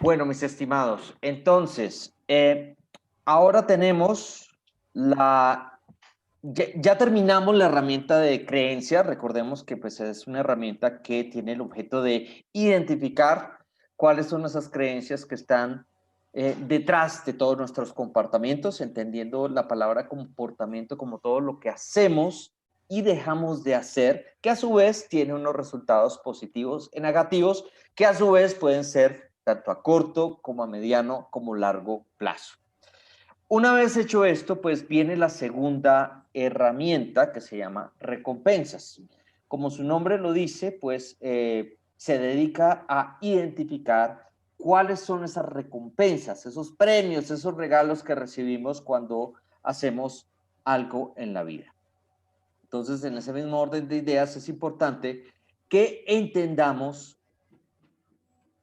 Bueno, mis estimados, entonces, ahora tenemos ya terminamos la herramienta de creencia. Recordemos que pues, es una herramienta que tiene el objeto de identificar cuáles son esas creencias que están detrás de todos nuestros comportamientos, entendiendo la palabra comportamiento como todo lo que hacemos y dejamos de hacer, que a su vez tiene unos resultados positivos y negativos, que a su vez pueden ser tanto a corto como a mediano como largo plazo. Una vez hecho esto, pues viene la segunda herramienta que se llama recompensas. Como su nombre lo dice, pues se dedica a identificar cuáles son esas recompensas, esos premios, esos regalos que recibimos cuando hacemos algo en la vida. Entonces, en ese mismo orden de ideas, es importante que entendamos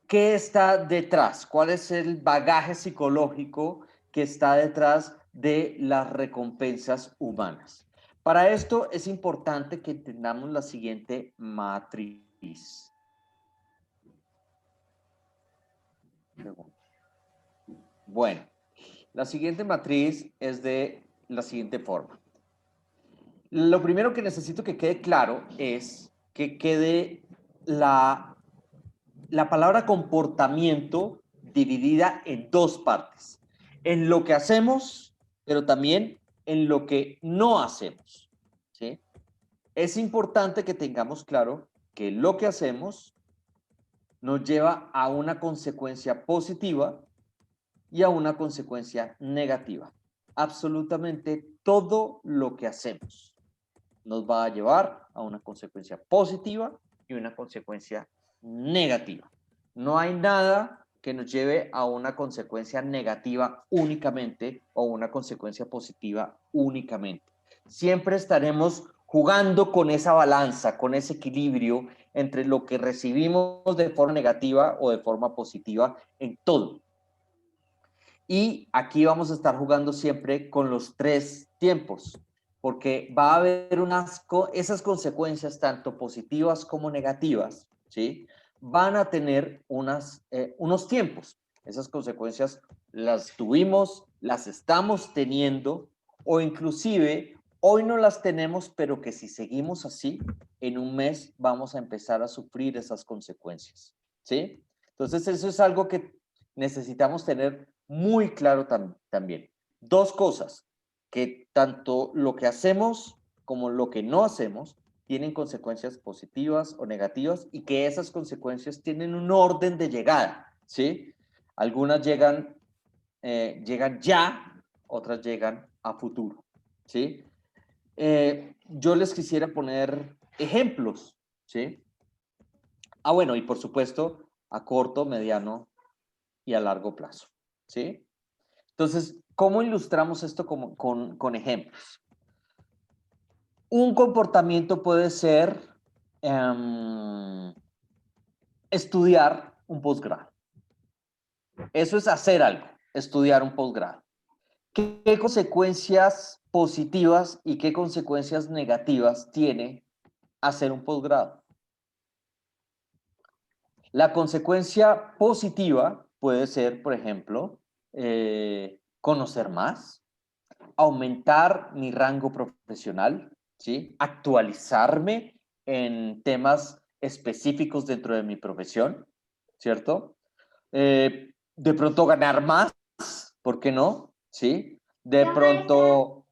qué está detrás, cuál es el bagaje psicológico que está detrás de las recompensas humanas. Para esto es importante que entendamos la siguiente matriz. Bueno, la siguiente matriz es de la siguiente forma. Lo primero que necesito que quede claro es que quede la palabra comportamiento dividida en dos partes, en lo que hacemos, pero también en lo que no hacemos, ¿sí? Es importante que tengamos claro que lo que hacemos nos lleva a una consecuencia positiva y a una consecuencia negativa. Absolutamente todo lo que hacemos nos va a llevar a una consecuencia positiva y una consecuencia negativa. No hay nada que nos lleve a una consecuencia negativa únicamente o una consecuencia positiva únicamente. Siempre estaremos jugando con esa balanza, con ese equilibrio entre lo que recibimos de forma negativa o de forma positiva en todo. Y aquí vamos a estar jugando siempre con los tres tiempos, porque va a haber esas consecuencias, tanto positivas como negativas, ¿sí? Van a tener unos tiempos. Esas consecuencias las tuvimos, las estamos teniendo, o inclusive hoy no las tenemos, pero que si seguimos así, en un mes vamos a empezar a sufrir esas consecuencias, ¿sí? Entonces eso es algo que necesitamos tener muy claro también. Dos cosas, que tanto lo que hacemos como lo que no hacemos tienen consecuencias positivas o negativas y que esas consecuencias tienen un orden de llegada, ¿sí? Algunas llegan ya, otras llegan a futuro, ¿sí? Yo les quisiera poner ejemplos, ¿sí? Ah, bueno, y por supuesto, a corto, mediano y a largo plazo, ¿sí? Entonces, ¿cómo ilustramos esto con ejemplos? Un comportamiento puede ser estudiar un posgrado. Eso es hacer algo, estudiar un posgrado. ¿Qué consecuencias positivas y qué consecuencias negativas tiene hacer un posgrado? La consecuencia positiva puede ser, por ejemplo, conocer más, aumentar mi rango profesional, ¿sí? Actualizarme en temas específicos dentro de mi profesión, ¿cierto? De pronto ganar más, ¿por qué no? ¿Sí? De pronto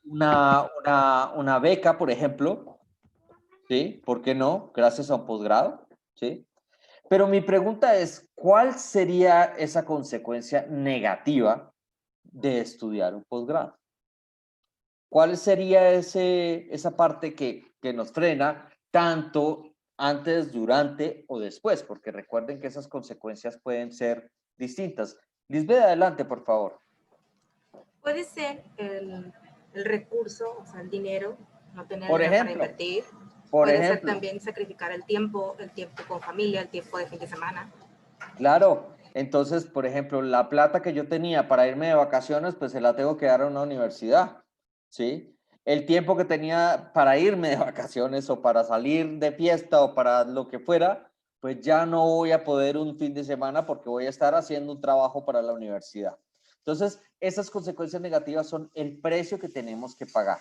una beca, por ejemplo, ¿sí? ¿Por qué no? Gracias a un posgrado, ¿sí? Pero mi pregunta es, ¿cuál sería esa consecuencia negativa de estudiar un posgrado? ¿Cuál sería esa parte que nos frena tanto antes, durante o después? Porque recuerden que esas consecuencias pueden ser distintas. Lisbeth, adelante, por favor. Puede ser el recurso, o sea, el dinero, no tener Por dinero para ejemplo, invertir. por Puede ser ejemplo, también sacrificar el tiempo con familia, el tiempo de fin de semana. claro. Entonces, por ejemplo, la plata que yo tenía para irme de vacaciones, pues se la tengo que dar a una universidad, ¿sí? El tiempo que tenía para irme de vacaciones o para salir de fiesta o para lo que fuera, pues ya no voy a poder un fin de semana porque voy a estar haciendo un trabajo para la universidad. Entonces, esas consecuencias negativas son el precio que tenemos que pagar.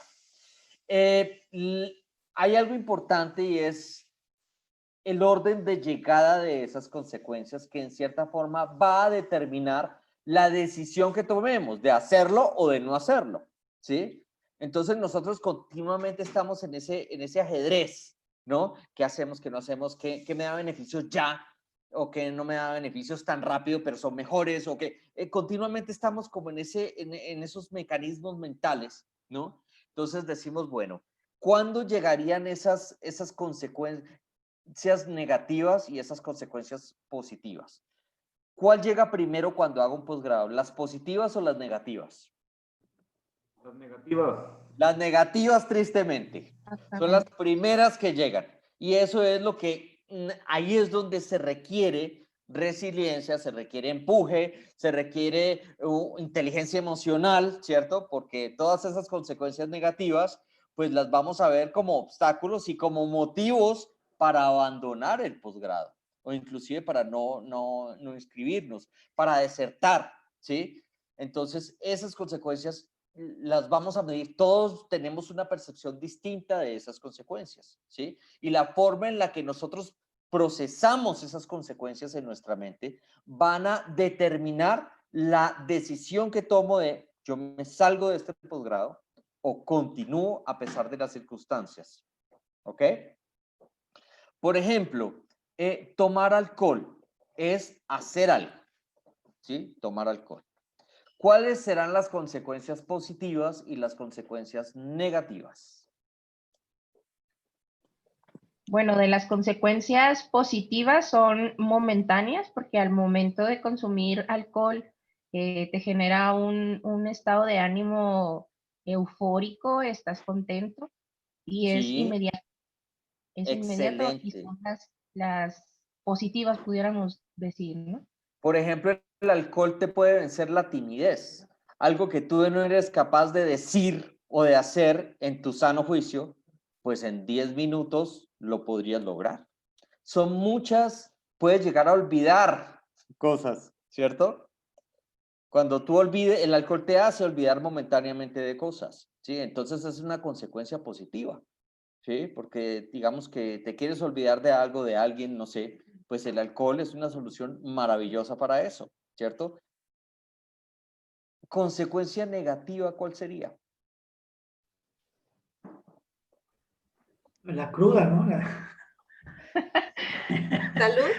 Hay algo importante y es el orden de llegada de esas consecuencias que en cierta forma va a determinar la decisión que tomemos de hacerlo o de no hacerlo, ¿sí? Entonces nosotros continuamente estamos en ese ajedrez, ¿no? ¿Qué hacemos, qué no hacemos, qué me da beneficios ya o qué no me da beneficios tan rápido pero son mejores o que continuamente estamos como en esos mecanismos mentales, ¿no? Entonces decimos, bueno, ¿cuándo llegarían esas consecuencias negativas y esas consecuencias positivas? ¿Cuál llega primero cuando hago un posgrado? ¿Las positivas o las negativas? Las negativas. Las negativas, tristemente, son las primeras que llegan. Y eso es lo que, ahí es donde se requiere resiliencia, se requiere empuje, se requiere inteligencia emocional, ¿cierto? Porque todas esas consecuencias negativas, pues las vamos a ver como obstáculos y como motivos para abandonar el posgrado o inclusive para no inscribirnos, para desertar, ¿sí? Entonces, esas consecuencias las vamos a medir. Todos tenemos una percepción distinta de esas consecuencias, ¿sí? Y la forma en la que nosotros procesamos esas consecuencias en nuestra mente van a determinar la decisión que tomo de yo me salgo de este posgrado o continúo a pesar de las circunstancias, ¿ok? Por ejemplo, tomar alcohol es hacer algo, ¿sí? Tomar alcohol. ¿Cuáles serán las consecuencias positivas y las consecuencias negativas? Bueno, de las consecuencias positivas son momentáneas, porque al momento de consumir alcohol te genera un estado de ánimo eufórico, estás contento y es Sí, inmediato. Es inmediato y excelente. son las positivas, pudiéramos decir, ¿no? Por ejemplo, el alcohol te puede vencer la timidez, algo que tú no eres capaz de decir o de hacer en tu sano juicio, pues en 10 minutos lo podrías lograr. Son muchas, puedes llegar a olvidar cosas, ¿cierto? Cuando tú olvides, el alcohol te hace olvidar momentáneamente de cosas, ¿sí? Entonces es una consecuencia positiva, ¿sí? Porque digamos que te quieres olvidar de algo, de alguien, no sé, pues el alcohol es una solución maravillosa para eso, ¿cierto? Consecuencia negativa, ¿cuál sería? La cruda, ¿no? Salud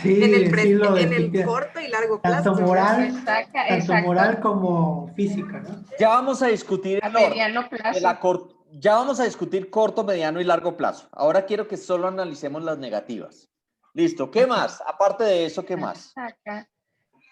Sí, en el, decirlo en el definitivamente. corto y largo Tanto plazo. moral, tanto Exacto. moral como física, ¿no? Ya vamos a discutir A el orden mediano de plazo. ya vamos a discutir corto, mediano y largo plazo. Ahora quiero que solo analicemos las negativas. Listo, ¿qué más? Aparte de eso, ¿qué más? Acá.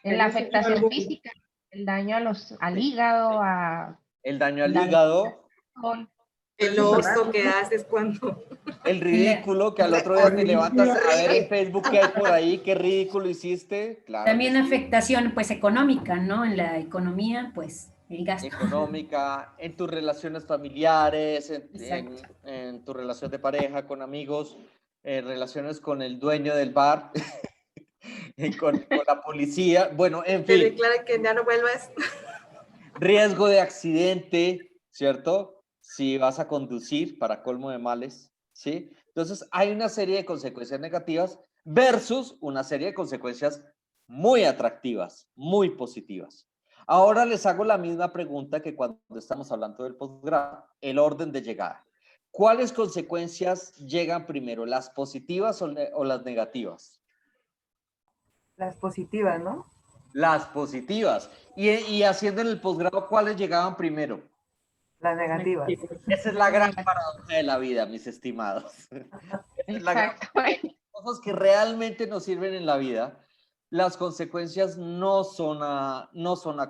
En Pero la eso es afectación algo, física, el daño al hígado, a El daño al la hígado, digestión. El eso es oso oral, que ¿no? haces cuando... el ridículo, que al otro El día te levantas ridículo. a ver en Facebook qué hay por ahí, qué ridículo hiciste. Claro que También sí. afectación pues económica, ¿no? En la economía, pues el gasto. Económica, en tus relaciones familiares, Exacto. en tu relación de pareja, con amigos, relaciones con el dueño del bar, con la policía, bueno, en Te fin, declara que ya no vuelvas. riesgo de accidente, ¿cierto? Si vas a conducir para colmo de males, ¿sí? Entonces hay una serie de consecuencias negativas versus una serie de consecuencias muy atractivas, muy positivas. Ahora les hago la misma pregunta que cuando estamos hablando del posgrado, el orden de llegada. ¿Cuáles consecuencias llegan primero, las positivas o las negativas? Las positivas, ¿no? Las positivas. Y haciendo en el posgrado, ¿cuáles llegaban primero? Las negativas. Esa es la gran paradoja de la vida, mis estimados. Esa es la gran Exacto. cosas que realmente nos sirven en la vida. Las consecuencias no son a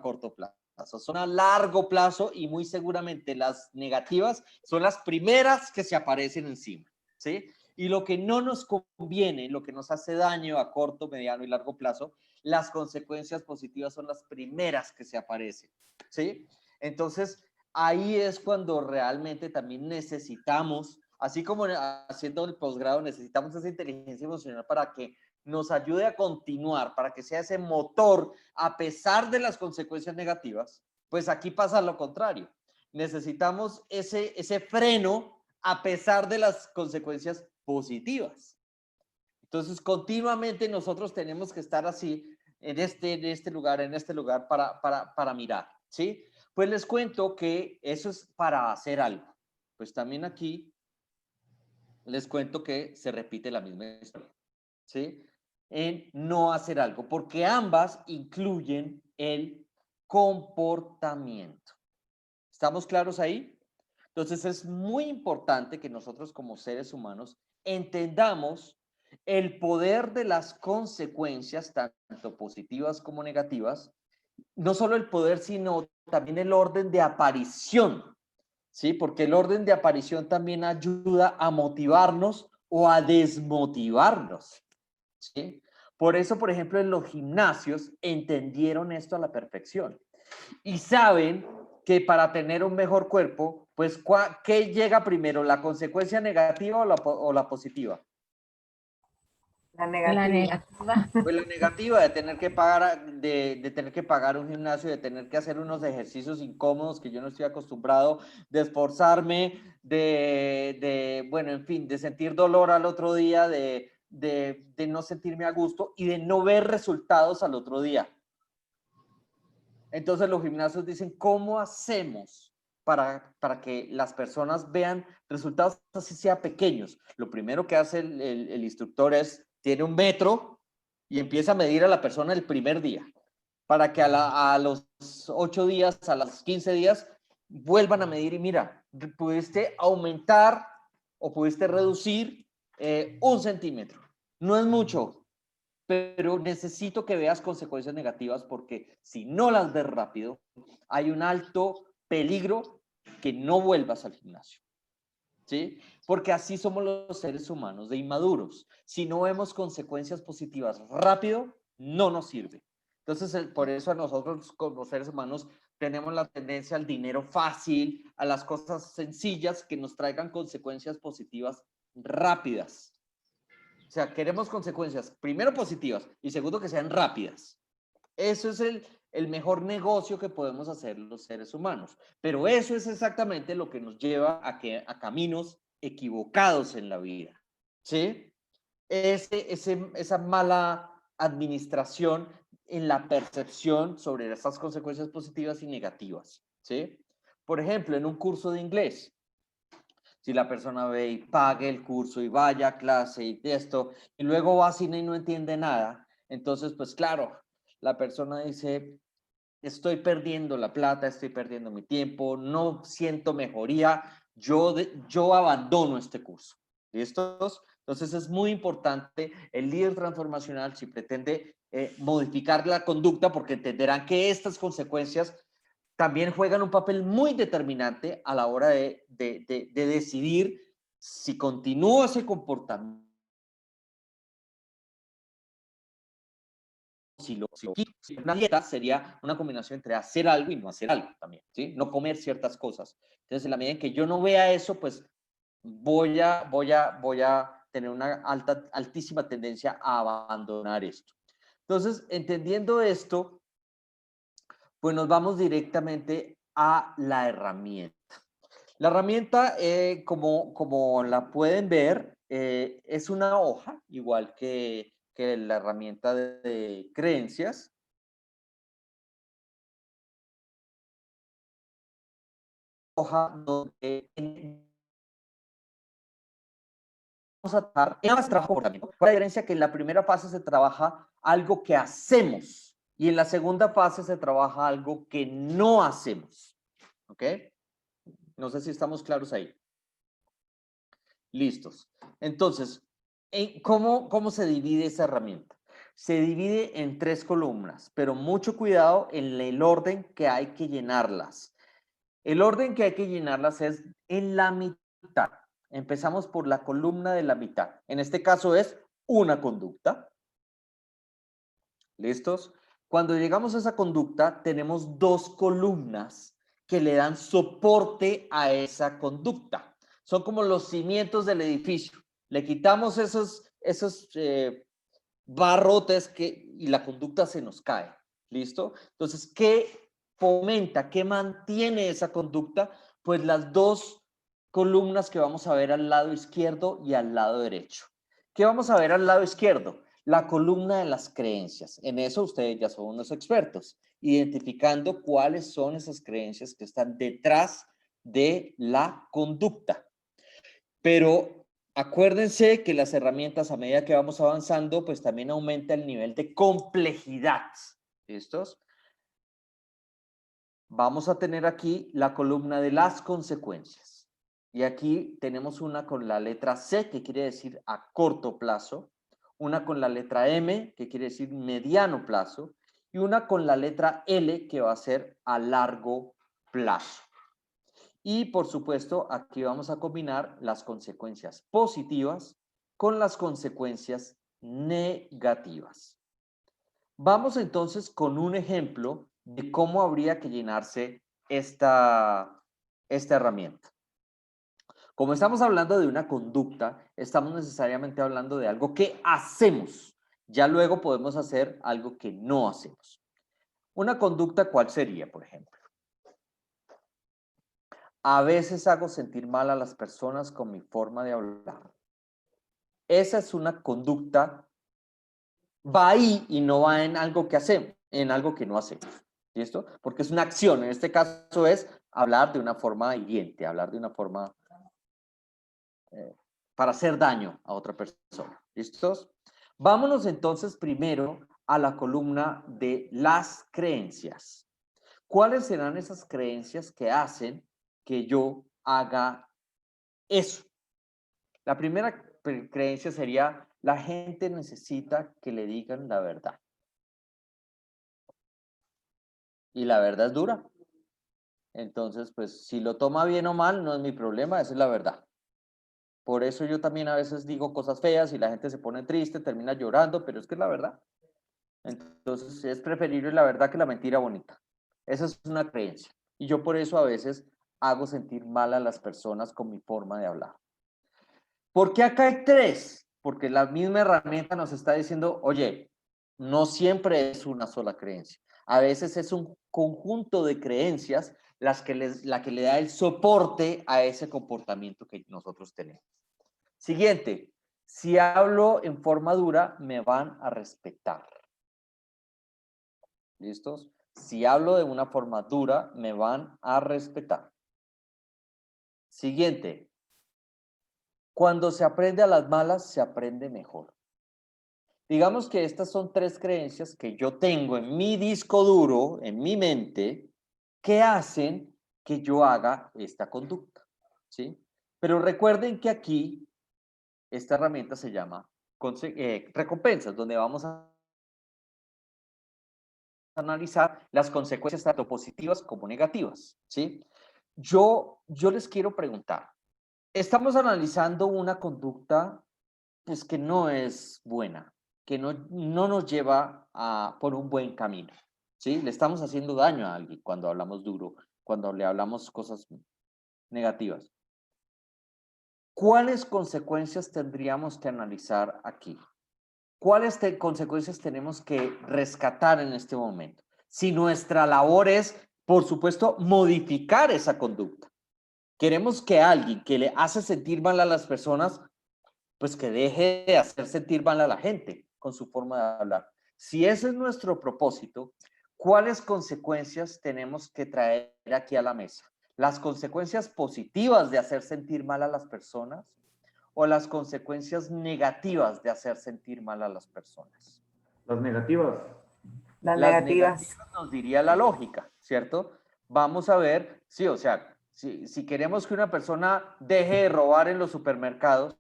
corto plazo, son a largo plazo y muy seguramente las negativas son las primeras que se aparecen encima, ¿sí? Y lo que no nos conviene, lo que nos hace daño a corto, mediano y largo plazo, las consecuencias positivas son las primeras que se aparecen, ¿sí? Entonces, ahí es cuando realmente también necesitamos así como haciendo el posgrado, necesitamos esa inteligencia emocional para que nos ayude a continuar, para que sea ese motor a pesar de las consecuencias negativas. Pues aquí pasa lo contrario. Necesitamos ese freno a pesar de las consecuencias positivas. Entonces, continuamente nosotros tenemos que estar así, en este lugar, para mirar, ¿sí? Pues les cuento que eso es para hacer algo. Pues también aquí les cuento que se repite la misma historia, ¿sí? En no hacer algo, porque ambas incluyen el comportamiento. ¿Estamos claros ahí? Entonces es muy importante que nosotros como seres humanos entendamos el poder de las consecuencias, tanto positivas como negativas, no solo el poder, sino también el orden de aparición, ¿sí? Porque el orden de aparición también ayuda a motivarnos o a desmotivarnos, ¿sí? Por eso, por ejemplo, en los gimnasios entendieron esto a la perfección y saben que para tener un mejor cuerpo, pues, ¿qué llega primero? ¿La consecuencia negativa o la positiva? La La negativa. negativa. Pues la negativa de tener que pagar, de tener que pagar un gimnasio, de tener que hacer unos ejercicios incómodos que yo no estoy acostumbrado, de esforzarme, bueno, en fin, de sentir dolor al otro día, de no sentirme a gusto y de no ver resultados al otro día. Entonces los gimnasios dicen, ¿cómo hacemos para que las personas vean resultados así sea pequeños? Lo primero que hace el instructor es, tiene un metro y empieza a medir a la persona el primer día, para que a los 8 días, a los 15 días, vuelvan a medir y mira, pudiste aumentar o pudiste reducir 1 centímetro. No es mucho, pero necesito que veas consecuencias negativas porque si no las ves rápido, hay un alto peligro que no vuelvas al gimnasio, ¿sí? Porque así somos los seres humanos, de inmaduros. Si no vemos consecuencias positivas rápido, no nos sirve. Entonces, por eso a nosotros como seres humanos tenemos la tendencia al dinero fácil, a las cosas sencillas que nos traigan consecuencias positivas rápidas. O sea, queremos consecuencias, primero positivas y segundo que sean rápidas. Eso es el mejor negocio que podemos hacer los seres humanos. Pero eso es exactamente lo que nos lleva a caminos equivocados en la vida. ¿Sí? Esa mala administración en la percepción sobre esas consecuencias positivas y negativas. ¿Sí? Por ejemplo, en un curso de inglés, si la persona ve y pague el curso y vaya a clase y esto, y luego va a cine y no entiende nada, entonces, pues claro, la persona dice, estoy perdiendo la plata, estoy perdiendo mi tiempo, no siento mejoría, yo abandono este curso. ¿Listos? Entonces es muy importante el líder transformacional si pretende modificar la conducta, porque entenderán que estas consecuencias también juegan un papel muy determinante a la hora de decidir si continúa ese comportamiento. Si una dieta sería una combinación entre hacer algo y no hacer algo también, ¿sí? No comer ciertas cosas. Entonces, en la medida en que yo no vea eso, pues voy a tener una altísima tendencia a abandonar esto. Entonces, entendiendo esto, pues nos vamos directamente a la herramienta. La herramienta, como la pueden ver, es una hoja, igual que la herramienta de creencias. Hoja donde vamos a trabajar en más trabajo comportamiento. La diferencia que en la primera fase se trabaja algo que hacemos y en la segunda fase se trabaja algo que no hacemos. ¿Ok? No sé si estamos claros ahí. Listos. Entonces, ¿cómo se divide esa herramienta? Se divide en 3 columnas, pero mucho cuidado en el orden que hay que llenarlas. El orden que hay que llenarlas es en la mitad. Empezamos por la columna de la mitad. En este caso es una conducta. ¿Listos? Cuando llegamos a esa conducta, tenemos 2 columnas que le dan soporte a esa conducta. son como los cimientos del edificio. Le quitamos esos barrotes y la conducta se nos cae. ¿Listo? Entonces, ¿qué fomenta, qué mantiene esa conducta? Pues las dos columnas que vamos a ver al lado izquierdo y al lado derecho. ¿Qué vamos a ver al lado izquierdo? La columna de las creencias. En eso ustedes ya son unos expertos, identificando cuáles son esas creencias que están detrás de la conducta. Pero acuérdense que las herramientas, a medida que vamos avanzando, pues también aumenta el nivel de complejidad. ¿Listos? Vamos a tener aquí la columna de las consecuencias. Y aquí tenemos una con la letra C, que quiere decir a corto plazo, una con la letra M, que quiere decir mediano plazo, y una con la letra L, que va a ser a largo plazo. Y por supuesto, aquí vamos a combinar las consecuencias positivas con las consecuencias negativas. Vamos entonces con un ejemplo de cómo habría que llenarse esta herramienta. Como estamos hablando de una conducta, estamos necesariamente hablando de algo que hacemos. Ya luego podemos hacer algo que no hacemos. Una conducta, ¿cuál sería, por ejemplo? A veces hago sentir mal a las personas con mi forma de hablar. Esa es una conducta, va ahí y no va en algo que hacemos, en algo que no hacemos. ¿Listo? Porque es una acción. En este caso es hablar de una forma hiriente, hablar de una forma para hacer daño a otra persona. ¿Listos? Vámonos entonces primero a la columna de las creencias. ¿Cuáles serán esas creencias que hacen que yo haga eso? La primera creencia sería: la gente necesita que le digan la verdad. Y la verdad es dura. Entonces, pues, si lo toma bien o mal, no es mi problema, esa es la verdad. Por eso yo también a veces digo cosas feas y la gente se pone triste, termina llorando, pero es que es la verdad. Entonces, es preferible la verdad que la mentira bonita. Esa es una creencia. Y yo por eso a veces hago sentir mal a las personas con mi forma de hablar. ¿Por qué acá hay tres? Porque la misma herramienta nos está diciendo: oye, no siempre es una sola creencia. A veces es un conjunto de creencias la que le da el soporte a ese comportamiento que nosotros tenemos. Siguiente, si hablo en forma dura, me van a respetar. ¿Listos? Si hablo de una forma dura, me van a respetar. Siguiente, cuando se aprende a las malas, se aprende mejor. Digamos que estas son tres creencias que yo tengo en mi disco duro, en mi mente, que hacen que yo haga esta conducta, ¿sí? Pero recuerden que aquí esta herramienta se llama recompensas, donde vamos a analizar las consecuencias tanto positivas como negativas, ¿sí? Yo les quiero preguntar, estamos analizando una conducta pues que no es buena, que no nos lleva por un buen camino, ¿sí? Le estamos haciendo daño a alguien cuando hablamos duro, cuando le hablamos cosas negativas. ¿Cuáles consecuencias tendríamos que analizar aquí? ¿Cuáles consecuencias tenemos que rescatar en este momento? Si nuestra labor es, por supuesto, modificar esa conducta. Queremos que alguien que le hace sentir mal a las personas, pues que deje de hacer sentir mal a la gente con su forma de hablar. Si ese es nuestro propósito, ¿cuáles consecuencias tenemos que traer aquí a la mesa? ¿Las consecuencias positivas de hacer sentir mal a las personas o las consecuencias negativas de hacer sentir mal a las personas? Las negativas. Las Las negativas. negativas nos diría la lógica, ¿cierto? Vamos a ver, sí, o sea, si queremos que una persona deje de robar en los supermercados,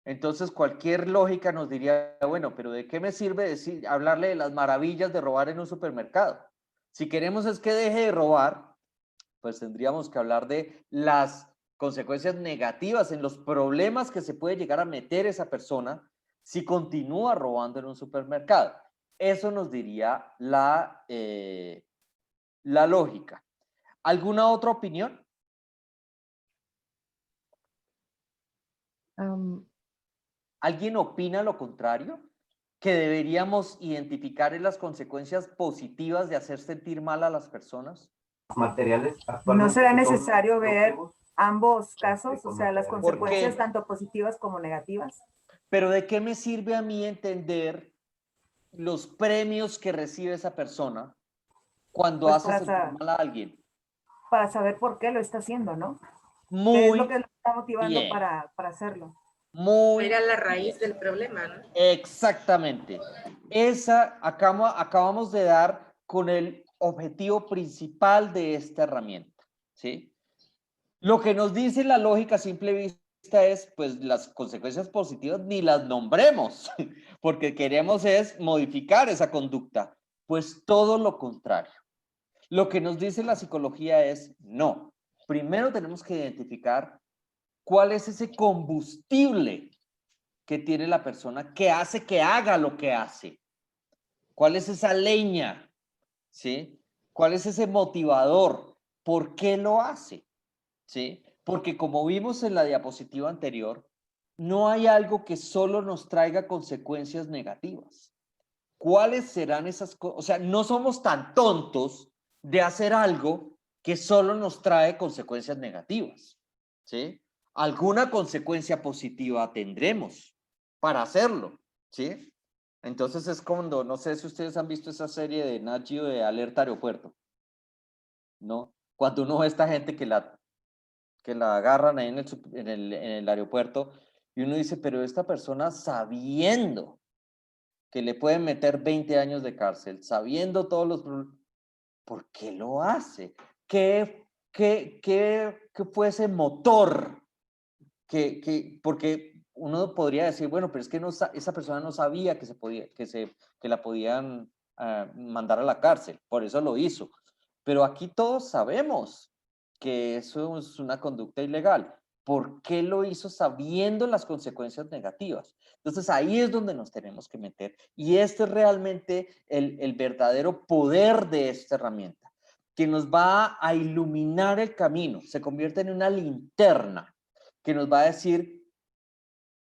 entonces cualquier lógica nos diría: bueno, pero ¿de qué me sirve hablarle de las maravillas de robar en un supermercado? Si queremos es que deje de robar, pues tendríamos que hablar de las consecuencias negativas, en los problemas que se puede llegar a meter esa persona si continúa robando en un supermercado. Eso nos diría la lógica. ¿Alguna otra opinión? ¿Alguien opina lo contrario? ¿Que deberíamos identificar en las consecuencias positivas de hacer sentir mal a las personas? Materiales ¿No actualmente será que son necesario ver nocivos, ambos casos, o sea, las ¿Por qué? consecuencias tanto positivas como negativas? Pero ¿de qué me sirve a mí entender los premios que recibe esa persona cuando Pues hace sentir mal a alguien? para saber por qué lo está haciendo, ¿no? ¿Qué es lo Muy que lo está motivando bien, para hacerlo? muy Ir a la raíz del problema, ¿no? exactamente. Esa acabamos de dar con el objetivo principal de esta herramienta, ¿sí? Lo que nos dice la lógica a simple vista es, pues las consecuencias positivas ni las nombremos, porque queremos es modificar esa conducta. Pues todo lo contrario. Lo que nos dice la psicología es, no. Primero tenemos que identificar cuál es ese combustible que tiene la persona que hace que haga lo que hace. ¿Cuál es esa leña? ¿Sí? ¿Cuál es ese motivador? ¿Por qué lo hace? ¿Sí? Porque como vimos en la diapositiva anterior, no hay algo que solo nos traiga consecuencias negativas. ¿Cuáles serán esas cosas? O sea, no somos tan tontos de hacer algo que solo nos trae consecuencias negativas. ¿Sí? Alguna consecuencia positiva tendremos para hacerlo. ¿Sí? Entonces es cuando, no sé si ustedes han visto esa serie de Nat Geo de Alerta Aeropuerto, ¿no? Cuando uno ve a esta gente que la agarran ahí en el aeropuerto y uno dice, pero esta persona sabiendo que le pueden meter 20 años de cárcel, sabiendo todos los problemas, ¿por qué lo hace? ¿Qué fue ese motor? Porque uno podría decir, bueno, pero es que no, esa persona no sabía que la podían mandar a la cárcel, por eso lo hizo. Pero aquí todos sabemos que eso es una conducta ilegal. ¿Por qué lo hizo sabiendo las consecuencias negativas? Entonces ahí es donde nos tenemos que meter. Y este es realmente el verdadero poder de esta herramienta, que nos va a iluminar el camino, se convierte en una linterna que nos va a decir,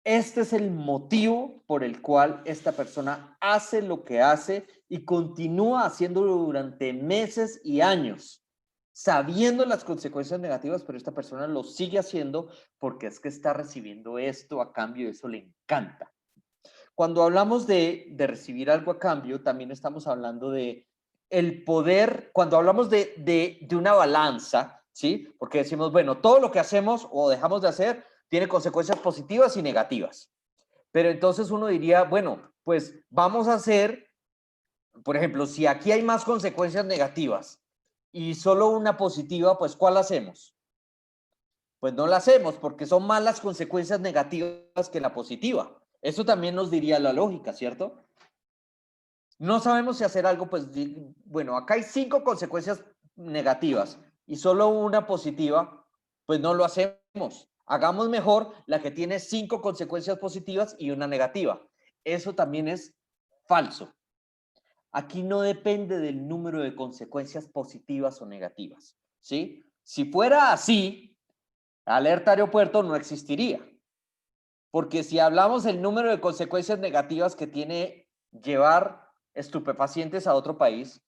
este es el motivo por el cual esta persona hace lo que hace y continúa haciéndolo durante meses y años, sabiendo las consecuencias negativas, pero esta persona lo sigue haciendo porque es que está recibiendo esto a cambio y eso le encanta. Cuando hablamos de recibir algo a cambio, también estamos hablando de el poder, cuando hablamos de una balanza, ¿sí? Porque decimos, bueno, todo lo que hacemos o dejamos de hacer tiene consecuencias positivas y negativas. Pero entonces uno diría, bueno, pues vamos a hacer, por ejemplo, si aquí hay más consecuencias negativas y solo una positiva, pues ¿cuál hacemos? Pues no la hacemos porque son más las consecuencias negativas que la positiva. Eso también nos diría la lógica, ¿cierto? No sabemos si hacer algo, pues bueno, acá hay 5 consecuencias negativas y solo una positiva, pues no lo hacemos. Hagamos mejor la que tiene 5 consecuencias positivas y una negativa. Eso también es falso. Aquí no depende del número de consecuencias positivas o negativas, ¿sí? Si fuera así, Alerta Aeropuerto no existiría. Porque si hablamos del número de consecuencias negativas que tiene llevar estupefacientes a otro país,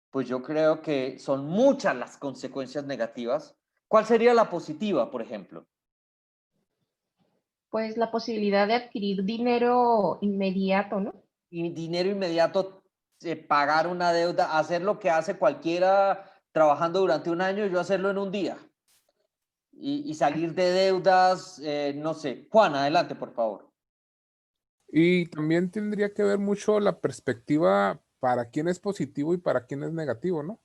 pues yo creo que son muchas las consecuencias negativas. ¿Cuál sería la positiva, por ejemplo? Pues la posibilidad de adquirir dinero inmediato, ¿no? Y dinero inmediato, pagar una deuda, hacer lo que hace cualquiera trabajando durante un año, yo hacerlo en un día. Y salir de deudas, no sé. Juan, adelante, por favor. Y también tendría que ver mucho la perspectiva para quién es positivo y para quién es negativo, ¿no?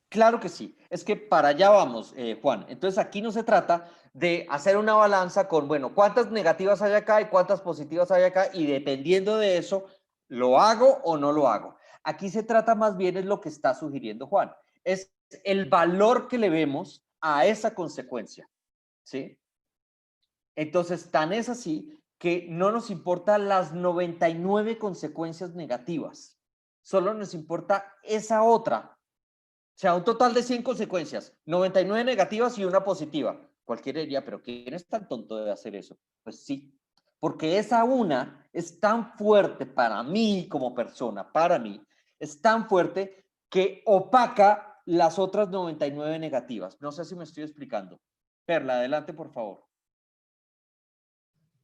Claro que sí, es que para allá vamos, Juan. Entonces aquí no se trata de hacer una balanza con, bueno, cuántas negativas hay acá y cuántas positivas hay acá y dependiendo de eso, ¿lo hago o no lo hago? Aquí se trata más bien es lo que está sugiriendo Juan, es el valor que le vemos a esa consecuencia, ¿sí? Entonces, tan es así que no nos importa las 99 consecuencias negativas, solo nos importa esa otra. O sea, un total de 100 consecuencias, 99 negativas y una positiva. Cualquiera diría, pero ¿quién es tan tonto de hacer eso? Pues sí, porque esa una es tan fuerte para mí como persona, para mí, es tan fuerte que opaca las otras 99 negativas. No sé si me estoy explicando. Perla, adelante, por favor.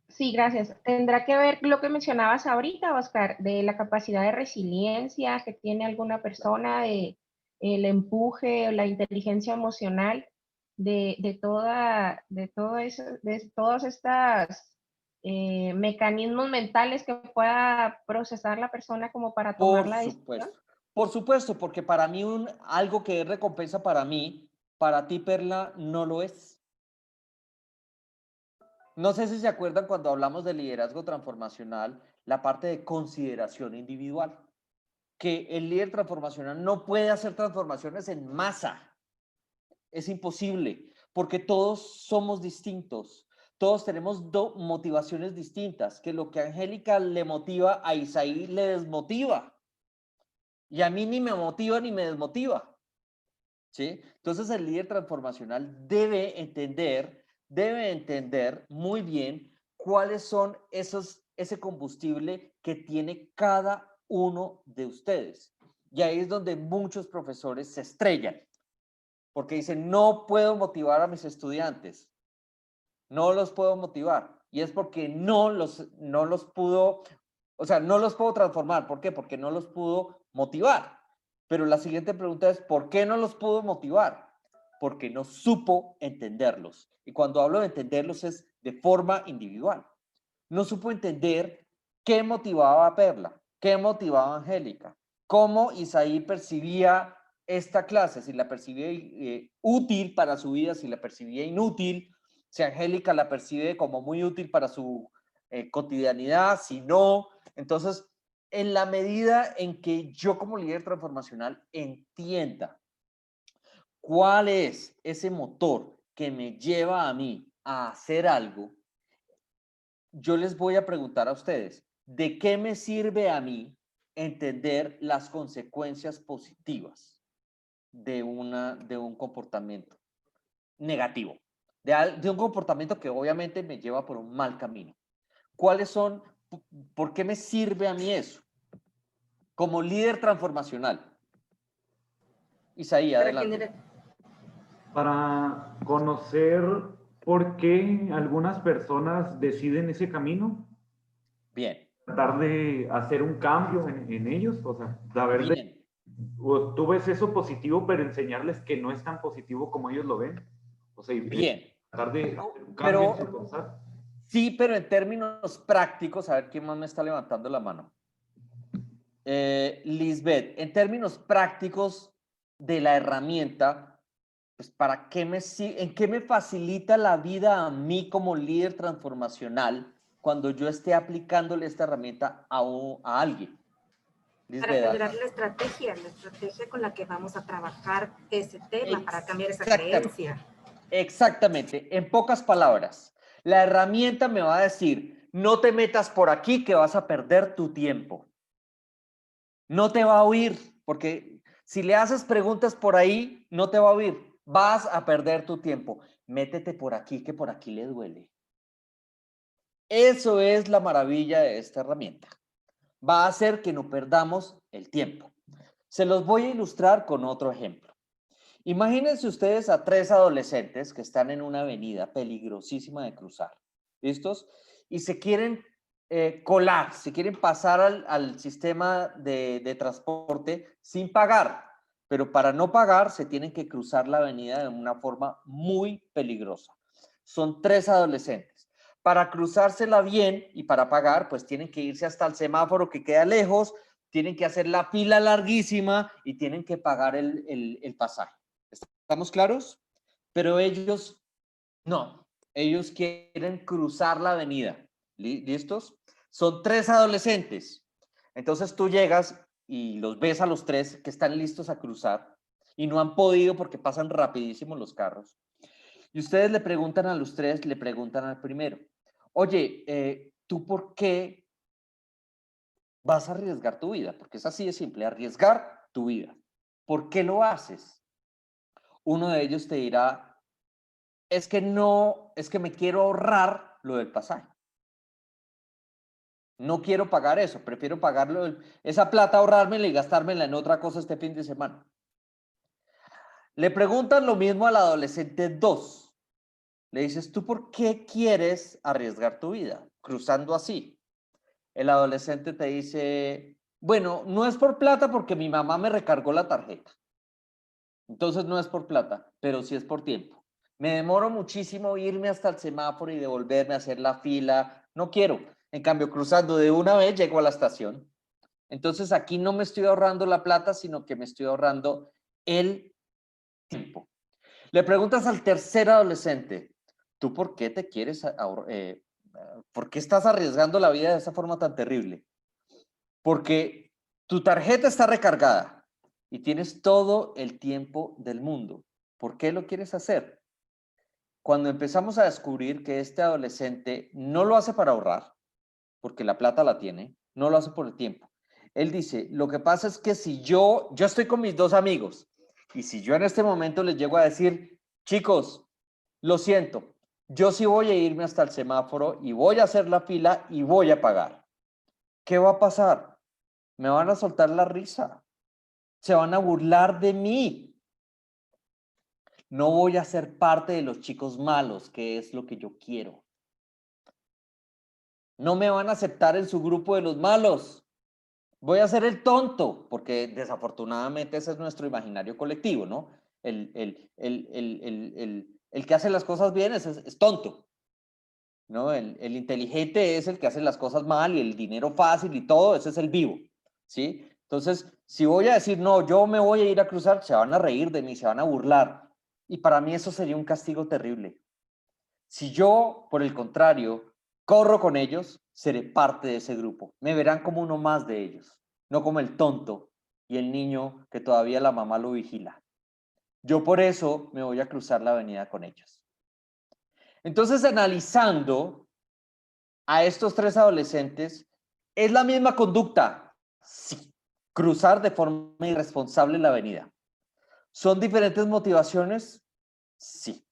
Sí, gracias. Tendrá que ver lo que mencionabas ahorita, Oscar, de la capacidad de resiliencia que tiene alguna persona, de el empuje o la inteligencia emocional de todo eso, de todos estos mecanismos mentales que pueda procesar la persona como para tomar Por la decisión. supuesto. Por supuesto, porque para mí algo que es recompensa para ti, Perla, no lo es. No sé si se acuerdan cuando hablamos de liderazgo transformacional, la parte de consideración individual, que el líder transformacional no puede hacer transformaciones en masa. Es imposible, porque todos somos distintos. Todos tenemos motivaciones distintas, que lo que a Angélica le motiva, a Isaí le desmotiva. Y a mí ni me motiva ni me desmotiva. ¿Sí? Entonces el líder transformacional debe entender muy bien cuáles son ese combustible que tiene cada uno de ustedes. Y ahí es donde muchos profesores se estrellan, porque dicen, no puedo motivar a mis estudiantes, no los puedo motivar. Y es porque no los pudo, o sea, no los puedo transformar. ¿Por qué? Porque no los pudo motivar. Pero la siguiente pregunta es, ¿por qué no los pudo motivar? Porque no supo entenderlos. Y cuando hablo de entenderlos es de forma individual. No supo entender qué motivaba a Perla, qué motivaba a Angélica, cómo Isaí percibía esta clase, si la percibía útil para su vida, si la percibía inútil, si Angélica la percibe como muy útil para su cotidianidad, si no. Entonces, en la medida en que yo como líder transformacional entienda cuál es ese motor que me lleva a mí a hacer algo, yo les voy a preguntar a ustedes, ¿de qué me sirve a mí entender las consecuencias positivas de un comportamiento negativo? De un comportamiento que obviamente me lleva por un mal camino. ¿Cuáles son, por qué me sirve a mí eso? Como líder transformacional. Isaí, Para adelante. generar, Para conocer por qué algunas personas deciden ese camino, Bien, tratar de hacer un cambio en ellos, o sea, saber de, bien, o tú ves eso positivo, pero enseñarles que no es tan positivo como ellos lo ven, o sea, y bien. tratar de hacer un cambio en su Pero pensar. sí, pero en términos prácticos, a ver quién más me está levantando la mano. Lisbeth, en términos prácticos de la herramienta, pues ¿en qué me facilita la vida a mí como líder transformacional cuando yo esté aplicándole esta herramienta a alguien? para Lisbeth, generar la estrategia con la que vamos a trabajar ese tema, para cambiar esa exactamente, creencia. exactamente. En pocas palabras, la herramienta me va a decir, no te metas por aquí que vas a perder tu tiempo. No te va a oír, porque si le haces preguntas por ahí, no te va a oír. Vas a perder tu tiempo. Métete por aquí, que por aquí le duele. Eso es la maravilla de esta herramienta. Va a hacer que no perdamos el tiempo. Se los voy a ilustrar con otro ejemplo. Imagínense ustedes a 3 adolescentes que están en una avenida peligrosísima de cruzar. ¿Listos? Y se quieren colar, se quieren pasar al sistema de transporte sin pagar. Pero para no pagar se tienen que cruzar la avenida de una forma muy peligrosa. Son 3 adolescentes. Para cruzársela bien y para pagar, pues tienen que irse hasta el semáforo que queda lejos, tienen que hacer la fila larguísima y tienen que pagar el pasaje. ¿Estamos claros? Pero ellos no, ellos quieren cruzar la avenida. ¿Listos? Son 3 adolescentes. Entonces tú llegas y los ves a los 3 que están listos a cruzar y no han podido porque pasan rapidísimo los carros. Y ustedes le preguntan a los 3, le preguntan al primero, oye, ¿tú por qué vas a arriesgar tu vida? Porque es así de simple, arriesgar tu vida. ¿Por qué lo haces? Uno de ellos te dirá, es que no, es que me quiero ahorrar lo del pasaje. No quiero pagar eso, prefiero pagarlo, esa plata ahorrármela y gastármela en otra cosa este fin de semana. Le preguntan lo mismo al adolescente 2. Le dices, ¿tú por qué quieres arriesgar tu vida? Cruzando así. El adolescente te dice, bueno, no es por plata porque mi mamá me recargó la tarjeta. Entonces no es por plata, pero sí es por tiempo. Me demoro muchísimo irme hasta el semáforo y devolverme a hacer la fila. No quiero. En cambio, cruzando de una vez llego a la estación. Entonces aquí no me estoy ahorrando la plata, sino que me estoy ahorrando el tiempo. Le preguntas al tercer adolescente, ¿tú por qué te quieres por qué estás arriesgando la vida de esa forma tan terrible? Porque tu tarjeta está recargada y tienes todo el tiempo del mundo. ¿Por qué lo quieres hacer? Cuando empezamos a descubrir que este adolescente no lo hace para ahorrar, porque la plata la tiene, no lo hace por el tiempo. Él dice, lo que pasa es que si yo estoy con mis 2 amigos y si yo en este momento les llego a decir, chicos, lo siento, yo sí voy a irme hasta el semáforo y voy a hacer la fila y voy a pagar. ¿Qué va a pasar? Me van a soltar la risa. Se van a burlar de mí. No voy a ser parte de los chicos malos, que es lo que yo quiero. No me van a aceptar en su grupo de los malos. Voy a ser el tonto, porque desafortunadamente ese es nuestro imaginario colectivo, ¿no? El que hace las cosas bien es tonto, ¿no? El inteligente es el que hace las cosas mal y el dinero fácil y todo, ese es el vivo, ¿sí? Entonces, si voy a decir, no, yo me voy a ir a cruzar, se van a reír de mí, se van a burlar. Y para mí eso sería un castigo terrible. Si yo, por el contrario, corro con ellos, seré parte de ese grupo. Me verán como uno más de ellos, no como el tonto y el niño que todavía la mamá lo vigila. Yo por eso me voy a cruzar la avenida con ellos. Entonces, analizando a estos 3 adolescentes, ¿es la misma conducta? Sí. Cruzar de forma irresponsable la avenida. ¿Son diferentes motivaciones? Sí.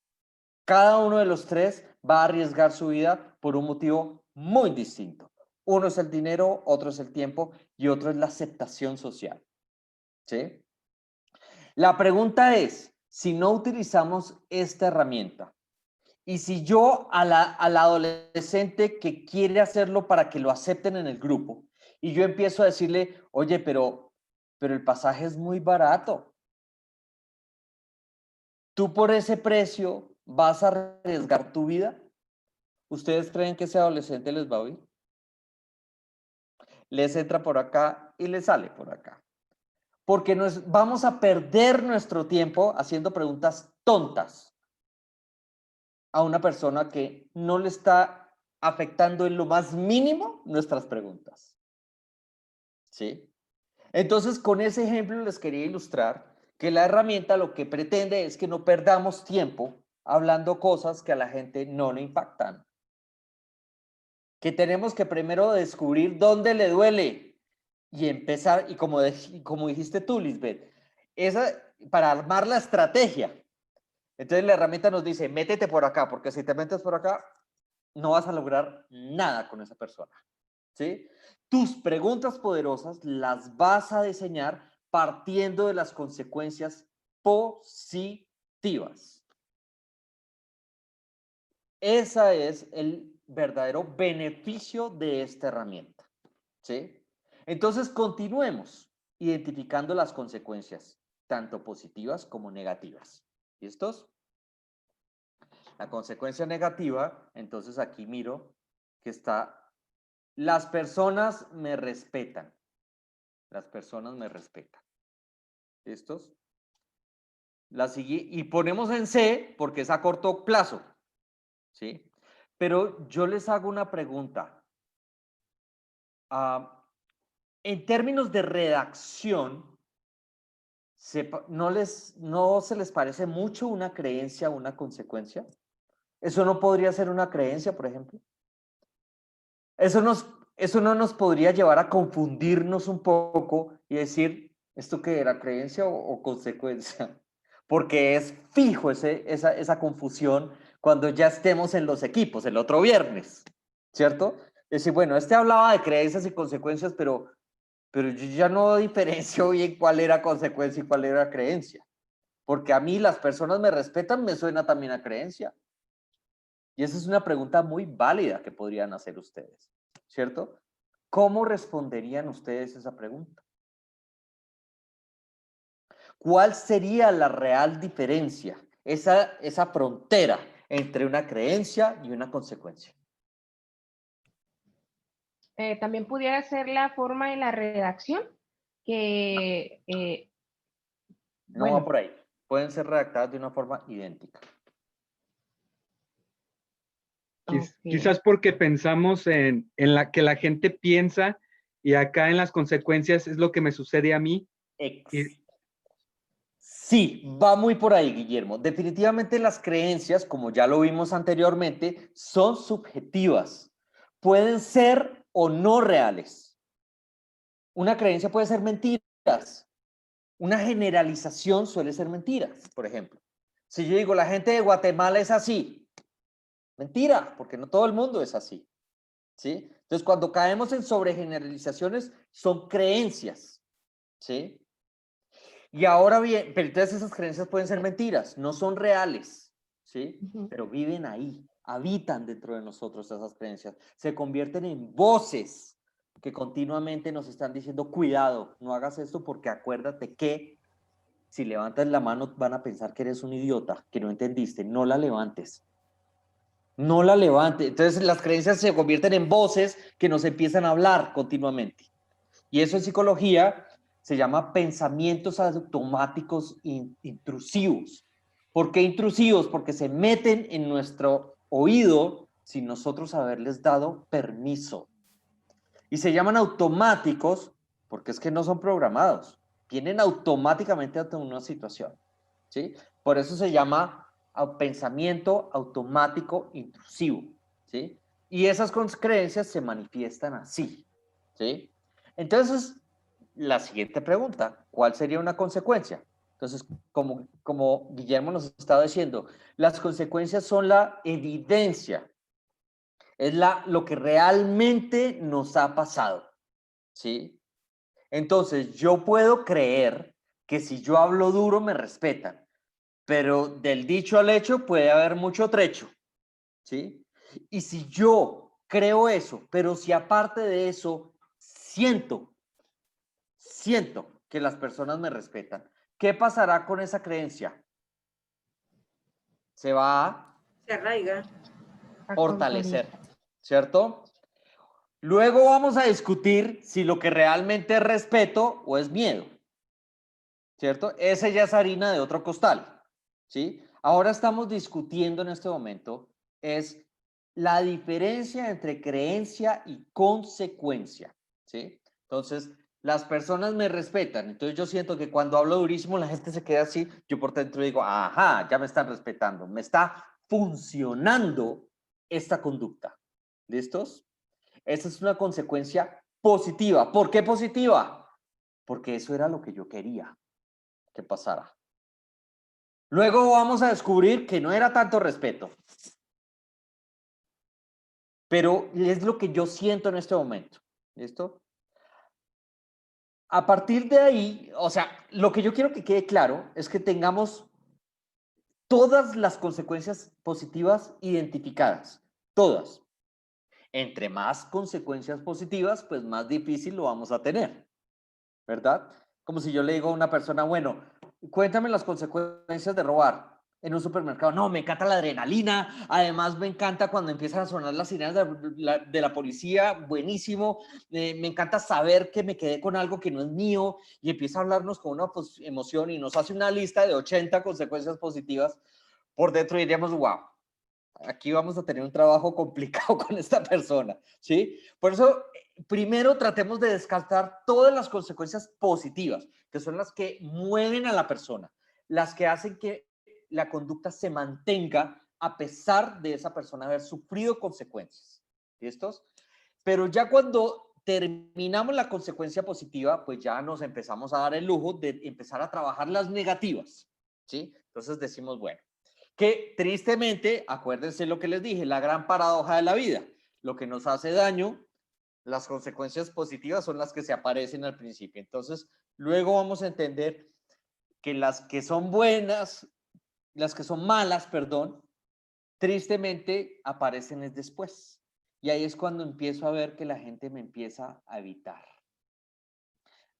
Cada uno de los 3 va a arriesgar su vida por un motivo muy distinto. Uno es el dinero, otro es el tiempo y otro es la aceptación social. ¿Sí? La pregunta es, si no utilizamos esta herramienta y si yo al adolescente que quiere hacerlo para que lo acepten en el grupo y yo empiezo a decirle, oye, pero el pasaje es muy barato. ¿Tú por ese precio vas a arriesgar tu vida? ¿Ustedes creen que ese adolescente les va a oír? Les entra por acá y les sale por acá. Porque vamos a perder nuestro tiempo haciendo preguntas tontas a una persona que no le está afectando en lo más mínimo nuestras preguntas. ¿Sí? Entonces, con ese ejemplo les quería ilustrar que la herramienta lo que pretende es que no perdamos tiempo hablando cosas que a la gente no le impactan. Que tenemos que primero descubrir dónde le duele y empezar, y como dijiste tú, Lisbeth, para armar la estrategia. Entonces la herramienta nos dice, métete por acá, porque si te metes por acá, no vas a lograr nada con esa persona. ¿Sí? Tus preguntas poderosas las vas a diseñar partiendo de las consecuencias positivas. Ese es el verdadero beneficio de esta herramienta. ¿Sí? Entonces, continuemos identificando las consecuencias, tanto positivas como negativas. ¿Listos? La consecuencia negativa, entonces aquí miro que está, las personas me respetan. Las personas me respetan. ¿Listos? Y ponemos en C porque es a corto plazo. ¿Sí? Pero yo les hago una pregunta. En términos de redacción, ¿no se les parece mucho una creencia o una consecuencia? ¿Eso no podría ser una creencia, por ejemplo? Eso no nos podría llevar a confundirnos un poco y decir, ¿esto qué era, creencia o consecuencia? porque es fijo esa confusión cuando ya estemos en los equipos, el otro viernes, ¿cierto? Es decir, bueno, hablaba de creencias y consecuencias, pero yo ya no diferencio bien cuál era consecuencia y cuál era creencia, porque a mí las personas me respetan, me suena también a creencia. Y esa es una pregunta muy válida que podrían hacer ustedes, ¿cierto? ¿Cómo responderían ustedes esa pregunta? ¿Cuál sería la real diferencia, esa frontera entre una creencia y una consecuencia? También pudiera ser la forma de la redacción, que, No va bueno, por ahí. Pueden ser redactadas de una forma idéntica. ok. Quizás porque pensamos en la que la gente piensa y acá en las consecuencias es lo que me sucede a mí. Y Sí, va muy por ahí, Guillermo. Definitivamente las creencias, como ya lo vimos anteriormente, son subjetivas. Pueden ser o no reales. Una creencia puede ser mentiras. Una generalización suele ser mentiras, por ejemplo. Si yo digo, la gente de Guatemala es así, mentira, porque no todo el mundo es así, ¿sí? Entonces, cuando caemos en sobregeneralizaciones, son creencias, ¿sí? Y ahora bien, pero entonces esas creencias pueden ser mentiras, no son reales, ¿sí? Ujú. Pero viven ahí, habitan dentro de nosotros esas creencias, se convierten en voces que continuamente nos están diciendo, cuidado, no hagas esto porque acuérdate que si levantas la mano van a pensar que eres un idiota, que no entendiste, no la levantes. No la levantes. Entonces las creencias se convierten en voces que nos empiezan a hablar continuamente. Y eso en psicología se llama pensamientos automáticos intrusivos. ¿Por qué intrusivos? Porque se meten en nuestro oído sin nosotros haberles dado permiso. Y se llaman automáticos porque es que no son programados. Vienen automáticamente ante una situación, ¿sí? Por eso se llama pensamiento automático intrusivo, ¿sí? Y esas creencias se manifiestan así, ¿sí? Entonces, la siguiente pregunta, ¿cuál sería una consecuencia? Entonces, como Guillermo nos estaba diciendo, las consecuencias son la evidencia, es lo que realmente nos ha pasado, ¿sí? Entonces, yo puedo creer que si yo hablo duro me respetan, pero del dicho al hecho puede haber mucho trecho, ¿sí? Y si yo creo eso, pero si aparte de eso siento que las personas me respetan, ¿qué pasará con esa creencia? Se va a Se arraiga. A fortalecer, consolidar. ¿cierto? Luego vamos a discutir si lo que realmente es respeto o es miedo, ¿cierto? Esa ya es harina de otro costal, ¿sí? Ahora estamos discutiendo en este momento es la diferencia entre creencia y consecuencia, ¿sí? Entonces, las personas me respetan, entonces yo siento que cuando hablo durísimo la gente se queda así, yo por dentro digo, ajá, ya me están respetando, me está funcionando esta conducta, ¿listos? Esa es una consecuencia positiva. ¿Por qué positiva? Porque eso era lo que yo quería que pasara. Luego vamos a descubrir que no era tanto respeto, pero es lo que yo siento en este momento. ¿Listo? A partir de ahí, o sea, lo que yo quiero que quede claro es que tengamos todas las consecuencias positivas identificadas, todas. Entre más consecuencias positivas, pues más difícil lo vamos a tener, ¿verdad? Como si yo le digo a una persona, bueno, cuéntame las consecuencias de robar en un supermercado. No, me encanta la adrenalina, además me encanta cuando empiezan a sonar las sirenas de la policía, buenísimo, me encanta saber que me quedé con algo que no es mío y empieza a hablarnos con una emoción y nos hace una lista de 80 consecuencias positivas. Por dentro diríamos, wow, aquí vamos a tener un trabajo complicado con esta persona, ¿sí? Por eso, primero tratemos de descartar todas las consecuencias positivas, que son las que mueven a la persona, las que hacen que la conducta se mantenga a pesar de esa persona haber sufrido consecuencias. ¿Listos? Pero ya cuando terminamos la consecuencia positiva, pues ya nos empezamos a dar el lujo de empezar a trabajar las negativas. ¿sí? Entonces decimos, bueno, que tristemente, acuérdense lo que les dije, la gran paradoja de la vida, lo que nos hace daño, las consecuencias positivas son las que se aparecen al principio. Entonces, luego vamos a entender que las que son buenas, las que son malas, perdón, tristemente aparecen es después. Y ahí es cuando empiezo a ver que la gente me empieza a evitar.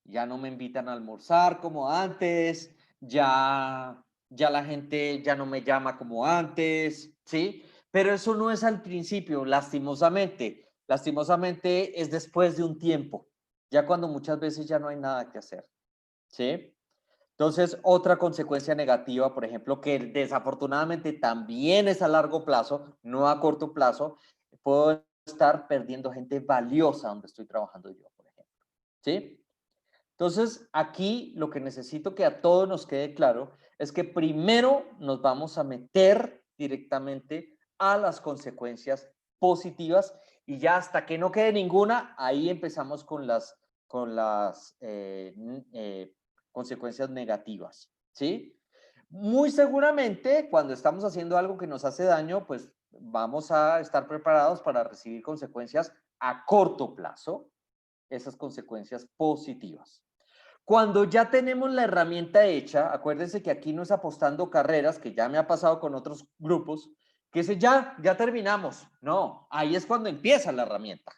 Ya no me invitan a almorzar como antes, ya la gente ya no me llama como antes, ¿sí? Pero eso no es al principio, lastimosamente. Lastimosamente es después de un tiempo, ya cuando muchas veces ya no hay nada que hacer, ¿sí? Entonces, otra consecuencia negativa, por ejemplo, que desafortunadamente también es a largo plazo, no a corto plazo, puedo estar perdiendo gente valiosa donde estoy trabajando yo, por ejemplo, ¿sí? Entonces, aquí lo que necesito que a todos nos quede claro es que primero nos vamos a meter directamente a las consecuencias positivas y ya hasta que no quede ninguna, ahí empezamos con las consecuencias negativas, ¿sí? Muy seguramente cuando estamos haciendo algo que nos hace daño, pues vamos a estar preparados para recibir consecuencias a corto plazo, esas consecuencias positivas. Cuando ya tenemos la herramienta hecha, acuérdense que aquí no es apostando carreras, que ya me ha pasado con otros grupos, que dice ya terminamos. No, ahí es cuando empieza la herramienta.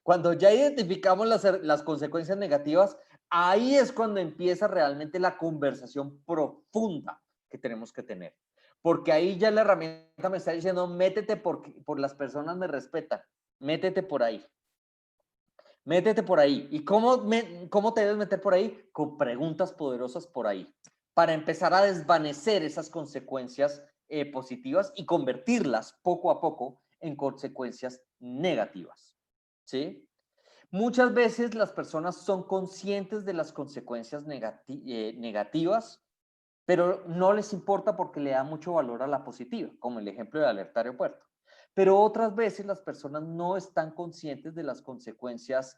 Cuando ya identificamos las consecuencias negativas, ahí es cuando empieza realmente la conversación profunda que tenemos que tener. Porque ahí ya la herramienta me está diciendo, métete por las personas me respetan, métete por ahí. Métete por ahí. ¿Y cómo te debes meter por ahí? Con preguntas poderosas por ahí, para empezar a desvanecer esas consecuencias positivas y convertirlas poco a poco en consecuencias negativas. ¿Sí? Muchas veces las personas son conscientes de las consecuencias negativas, pero no les importa porque le da mucho valor a la positiva, como el ejemplo de alerta aeropuerto. Pero otras veces las personas no están conscientes de las consecuencias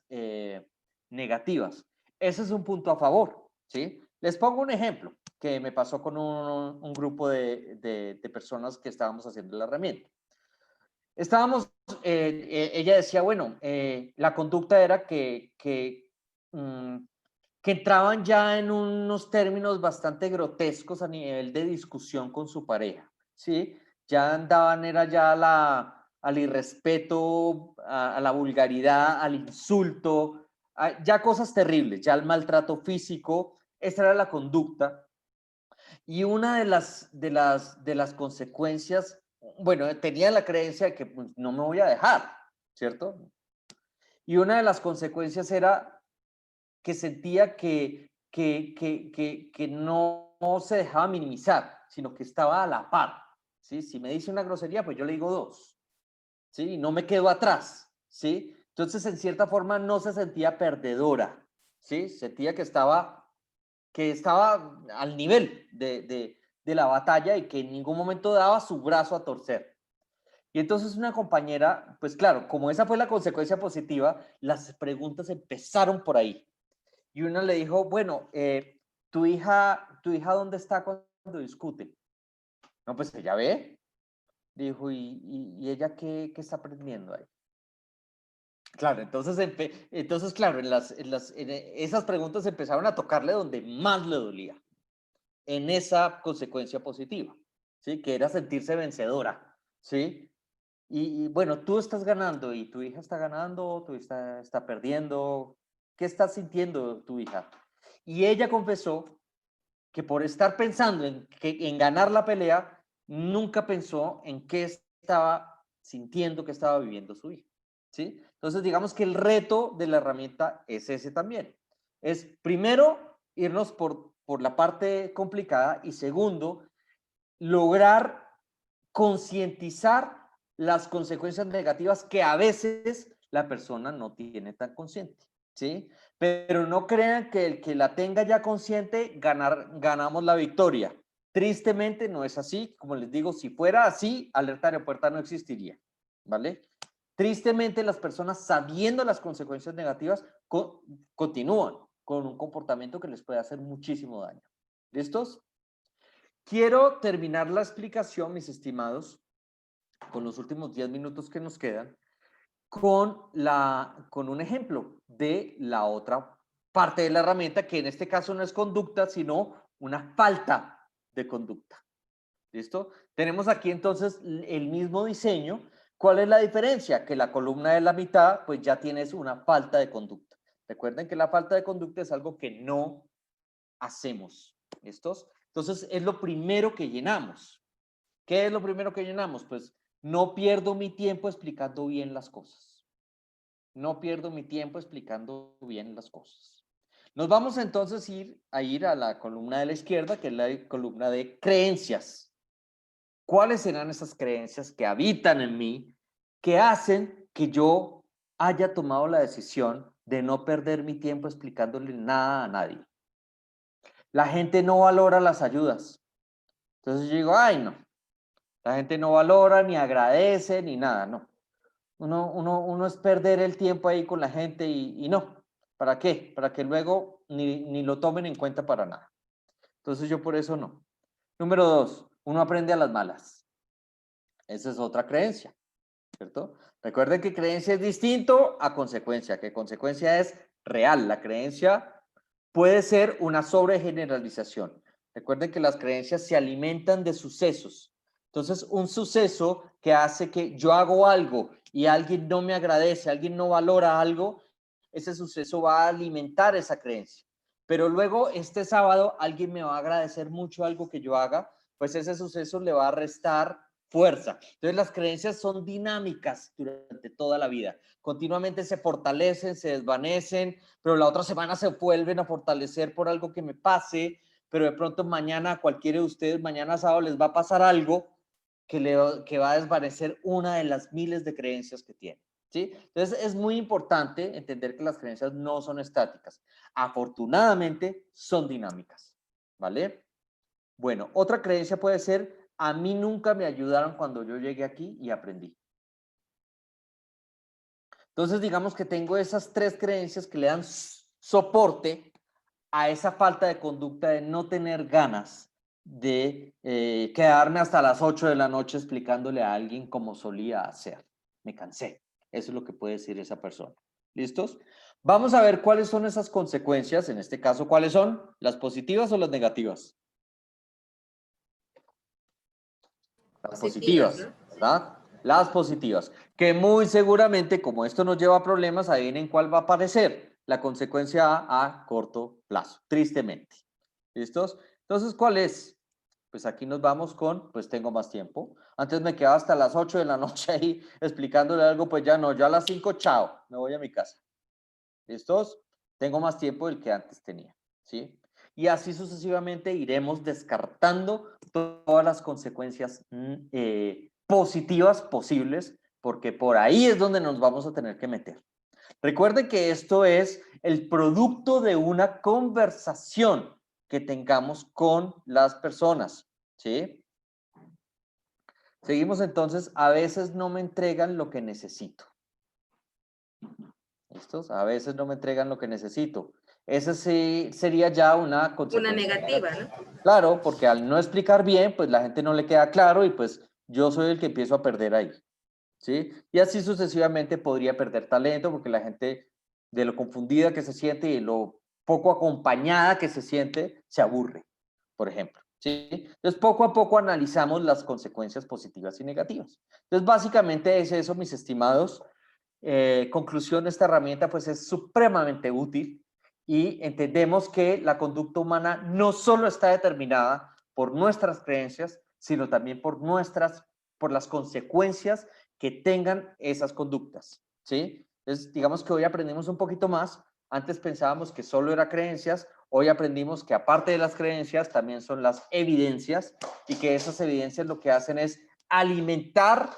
negativas. Ese es un punto a favor, ¿sí? Les pongo un ejemplo que me pasó con un grupo de personas que estábamos haciendo la herramienta. Ella decía, bueno, la conducta era que entraban ya en unos términos bastante grotescos a nivel de discusión con su pareja, ¿sí? Ya andaban, era ya al irrespeto, a la vulgaridad, al insulto, ya cosas terribles, ya al maltrato físico, esa era la conducta. Y una de las consecuencias, bueno, tenía la creencia de que pues, no me voy a dejar, ¿cierto? Y una de las consecuencias era que sentía que no se dejaba minimizar, sino que estaba a la par, ¿sí? Si me dice una grosería, pues yo le digo dos, ¿sí? Y no me quedo atrás, ¿sí? Entonces, en cierta forma, no se sentía perdedora, ¿sí? Sentía que estaba al nivel de la batalla y que en ningún momento daba su brazo a torcer. Y entonces una compañera, pues claro, como esa fue la consecuencia positiva, las preguntas empezaron por ahí. Y una le dijo, bueno, ¿tu hija dónde está cuando discuten? No, pues ella ve. Dijo, ¿y ella qué está aprendiendo ahí? Claro, entonces claro, en esas preguntas empezaron a tocarle donde más le dolía, en esa consecuencia positiva, ¿sí? Que era sentirse vencedora, ¿sí? Y bueno, tú estás ganando y tu hija está ganando, tu hija está perdiendo. ¿Qué está sintiendo tu hija? Y ella confesó que por estar pensando en ganar la pelea, nunca pensó en qué estaba sintiendo, qué estaba viviendo su hija, ¿sí? Entonces, digamos que el reto de la herramienta es ese también. Es primero irnos por la parte complicada y segundo, lograr concientizar las consecuencias negativas que a veces la persona no tiene tan consciente, ¿sí? Pero no crean que el que la tenga ya consciente, ganamos la victoria. Tristemente no es así. Como les digo, si fuera así, alerta aeropuerta no existiría, ¿vale? Tristemente las personas, sabiendo las consecuencias negativas, continúan con un comportamiento que les puede hacer muchísimo daño. ¿Listos? Quiero terminar la explicación, mis estimados, con los últimos 10 minutos que nos quedan, con un ejemplo de la otra parte de la herramienta, que en este caso no es conducta, sino una falta de conducta. ¿Listo? Tenemos aquí entonces el mismo diseño. ¿Cuál es la diferencia? Que la columna de la mitad, pues ya tienes una falta de conducta. Recuerden que la falta de conducta es algo que no hacemos. ¿Listos? Entonces, es lo primero que llenamos. ¿Qué es lo primero que llenamos? Pues no pierdo mi tiempo explicando bien las cosas. No pierdo mi tiempo explicando bien las cosas. Nos vamos entonces a ir a la columna de la izquierda, que es la columna de creencias. ¿Cuáles serán esas creencias que habitan en mí, que hacen que yo haya tomado la decisión de no perder mi tiempo explicándole nada a nadie? La gente no valora las ayudas. Entonces yo digo, ay, no. La gente no valora, ni agradece, ni nada, no. Uno es perder el tiempo ahí con la gente y no. ¿Para qué? Para que luego ni lo tomen en cuenta para nada. Entonces yo por eso no. Número 2, uno aprende a las malas. Esa es otra creencia, ¿cierto? Recuerden que creencia es distinto a consecuencia, que consecuencia es real. La creencia puede ser una sobregeneralización. Recuerden que las creencias se alimentan de sucesos. Entonces, un suceso que hace que yo hago algo y alguien no me agradece, alguien no valora algo, ese suceso va a alimentar esa creencia. Pero luego, este sábado, alguien me va a agradecer mucho algo que yo haga, pues ese suceso le va a restar fuerza. Entonces, las creencias son dinámicas durante toda la vida. Continuamente se fortalecen, se desvanecen, pero la otra semana se vuelven a fortalecer por algo que me pase, pero de pronto mañana a cualquiera de ustedes, mañana sábado les va a pasar algo que va a desvanecer una de las miles de creencias que tienen. ¿Sí? Entonces es muy importante entender que las creencias no son estáticas. Afortunadamente son dinámicas. ¿Vale? Bueno, otra creencia puede ser, a mí nunca me ayudaron cuando yo llegué aquí y aprendí. Entonces, digamos que tengo esas 3 creencias que le dan soporte a esa falta de conducta de no tener ganas de quedarme hasta las 8 de la noche explicándole a alguien cómo solía hacer. Me cansé. Eso es lo que puede decir esa persona. ¿Listos? Vamos a ver cuáles son esas consecuencias. En este caso, ¿cuáles son? ¿Las positivas o las negativas? Las positivas, ¿no? ¿verdad? Las positivas, que muy seguramente, como esto nos lleva a problemas, adivinen cuál va a aparecer. La consecuencia a corto plazo, tristemente. ¿Listos? Entonces, ¿cuál es? Pues aquí nos vamos con, pues tengo más tiempo. Antes me quedaba hasta las 8 de la noche ahí explicándole algo, pues ya no, yo a las 5, chao, me voy a mi casa. ¿Listos? Tengo más tiempo del que antes tenía, ¿sí? Y así sucesivamente iremos descartando todas las consecuencias positivas posibles, porque por ahí es donde nos vamos a tener que meter. Recuerden que esto es el producto de una conversación que tengamos con las personas, ¿sí? Seguimos entonces, a veces no me entregan lo que necesito. ¿Listos? A veces no me entregan lo que necesito. Esa sí sería ya una consecuencia negativa, ¿no? Claro, porque al no explicar bien, pues la gente no le queda claro y pues yo soy el que empiezo a perder ahí, ¿sí? Y así sucesivamente podría perder talento porque la gente de lo confundida que se siente y de lo poco acompañada que se siente, se aburre, por ejemplo, ¿sí? Entonces, poco a poco analizamos las consecuencias positivas y negativas. Entonces, básicamente es eso, mis estimados. Conclusión, esta herramienta pues es supremamente útil y entendemos que la conducta humana no solo está determinada por nuestras creencias, sino también por las consecuencias que tengan esas conductas, ¿sí? Entonces, digamos que hoy aprendimos un poquito más. Antes pensábamos que solo era creencias, hoy aprendimos que aparte de las creencias también son las evidencias y que esas evidencias lo que hacen es alimentar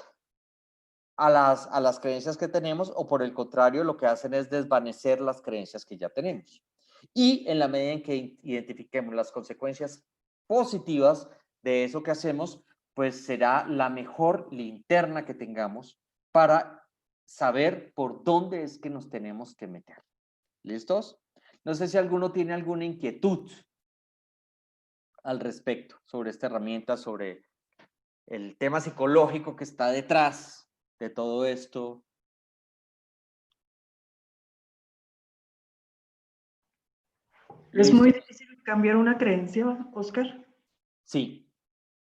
a las creencias que tenemos o por el contrario lo que hacen es desvanecer las creencias que ya tenemos. Y en la medida en que identifiquemos las consecuencias positivas de eso que hacemos, pues será la mejor linterna que tengamos para saber por dónde es que nos tenemos que meter. ¿Listos? No sé si alguno tiene alguna inquietud al respecto, sobre esta herramienta, sobre el tema psicológico que está detrás de todo esto. Es muy difícil cambiar una creencia, Oscar. Sí,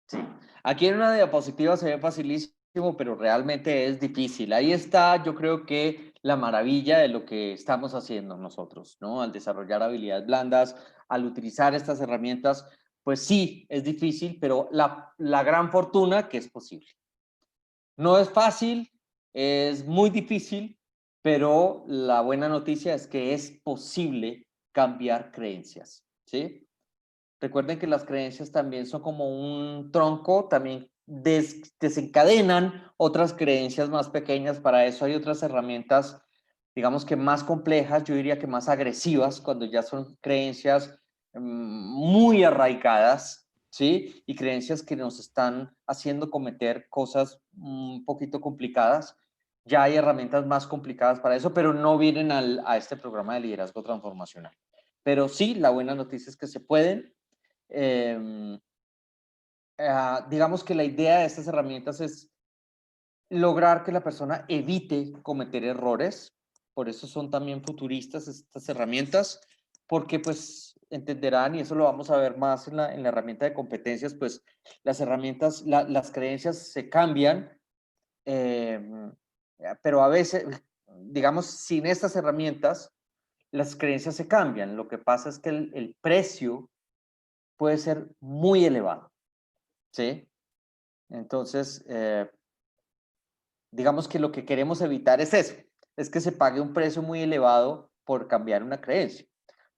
sí. Aquí en una diapositiva se ve facilísimo, pero realmente es difícil. Ahí está, yo creo que la maravilla de lo que estamos haciendo nosotros, ¿no? Al desarrollar habilidades blandas, al utilizar estas herramientas, pues sí, es difícil, pero la gran fortuna que es posible. No es fácil, es muy difícil, pero la buena noticia es que es posible cambiar creencias, ¿sí? Recuerden que las creencias también son como un tronco, también desencadenan otras creencias más pequeñas. Para eso hay otras herramientas, digamos que más complejas, yo diría que más agresivas, cuando ya son creencias muy arraigadas, ¿sí? Y creencias que nos están haciendo cometer cosas un poquito complicadas. Ya hay herramientas más complicadas para eso, pero no vienen a este programa de liderazgo transformacional. Pero sí, la buena noticia es que se pueden. Digamos que la idea de estas herramientas es lograr que la persona evite cometer errores. Por eso son también futuristas estas herramientas, porque pues entenderán, y eso lo vamos a ver más en la herramienta de competencias, pues las herramientas, las creencias se cambian, pero a veces, digamos, sin estas herramientas, las creencias se cambian. Lo que pasa es que el precio puede ser muy elevado, ¿sí? Entonces, digamos que lo que queremos evitar es eso, es que se pague un precio muy elevado por cambiar una creencia.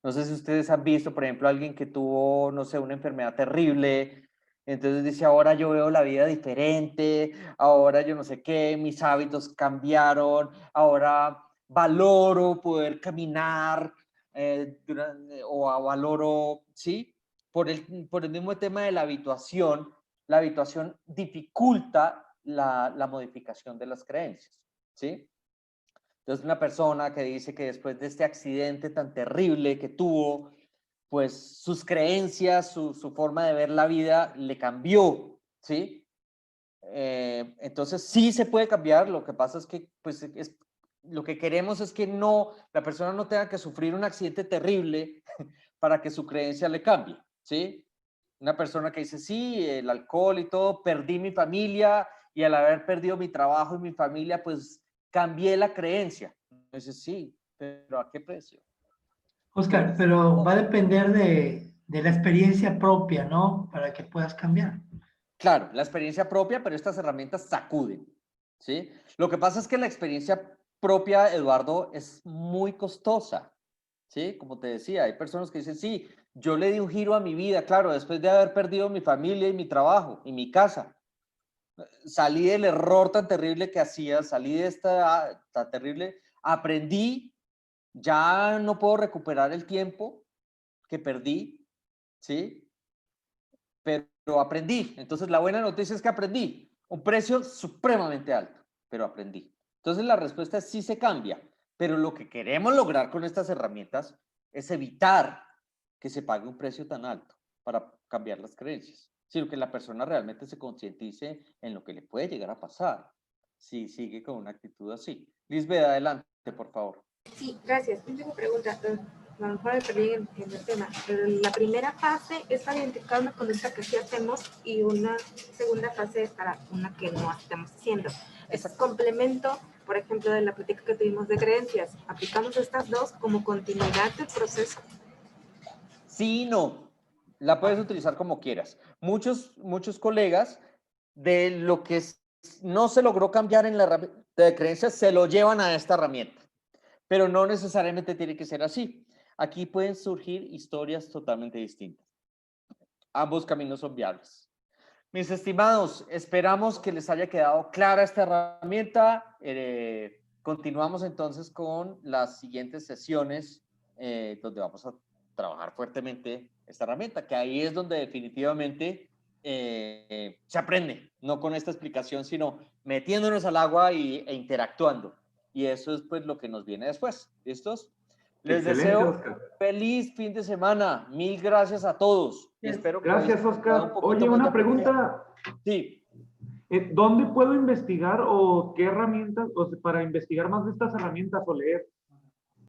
No sé si ustedes han visto, por ejemplo, alguien que tuvo, no sé, una enfermedad terrible, entonces dice, ahora yo veo la vida diferente, ahora yo no sé qué, mis hábitos cambiaron, ahora valoro poder caminar, o valoro, ¿sí? Por el mismo tema de la habituación dificulta la modificación de las creencias, ¿sí? Entonces, una persona que dice que después de este accidente tan terrible que tuvo, pues sus creencias, su forma de ver la vida le cambió, ¿sí? Entonces, sí se puede cambiar, lo que pasa es que, pues, lo que queremos es que la persona no tenga que sufrir un accidente terrible para que su creencia le cambie, ¿sí? Una persona que dice, sí, el alcohol y todo, perdí mi familia y al haber perdido mi trabajo y mi familia, pues cambié la creencia. Entonces, sí, pero ¿a qué precio? Oscar, pero va a depender de la experiencia propia, ¿no? Para que puedas cambiar. Claro, la experiencia propia, pero estas herramientas sacuden, ¿sí? Lo que pasa es que la experiencia propia, Eduardo, es muy costosa, ¿sí? Como te decía, hay personas que dicen, sí, yo le di un giro a mi vida, claro, después de haber perdido mi familia y mi trabajo y mi casa. Salí del error tan terrible que hacía, salí de esta tan terrible, aprendí, ya no puedo recuperar el tiempo que perdí, ¿sí? Pero aprendí. Entonces la buena noticia es que aprendí. Un precio supremamente alto, pero aprendí. Entonces la respuesta es sí se cambia, pero lo que queremos lograr con estas herramientas es evitar que se pague un precio tan alto para cambiar las creencias, sino que la persona realmente se concientice en lo que le puede llegar a pasar si sigue con una actitud así. Lisbeth, adelante, por favor. Sí, gracias. Última pregunta. A lo mejor me perdí en el tema. Pero la primera fase es para identificar una conducta que sí hacemos y una segunda fase es para una que no estamos haciendo. Es complemento, por ejemplo, de la plática que tuvimos de creencias. Aplicamos estas dos como continuidad del proceso. Sí y no. La puedes utilizar como quieras. Muchos colegas de lo que no se logró cambiar en la herramienta de creencias se lo llevan a esta herramienta. Pero no necesariamente tiene que ser así. Aquí pueden surgir historias totalmente distintas. Ambos caminos son viables. Mis estimados, esperamos que les haya quedado clara esta herramienta. Continuamos entonces con las siguientes sesiones donde vamos a trabajar fuertemente esta herramienta, que ahí es donde definitivamente se aprende, no con esta explicación, sino metiéndonos al agua e interactuando. Y eso es pues lo que nos viene después. ¿Listos? Les Excelente, deseo Oscar. feliz fin de semana. Mil gracias a todos. Y espero que Gracias, hayan disfrutado un Oscar. poquito Oye, más una de pregunta. Sí. ¿Dónde puedo investigar o qué herramientas, o sea, para investigar más de estas herramientas o leer?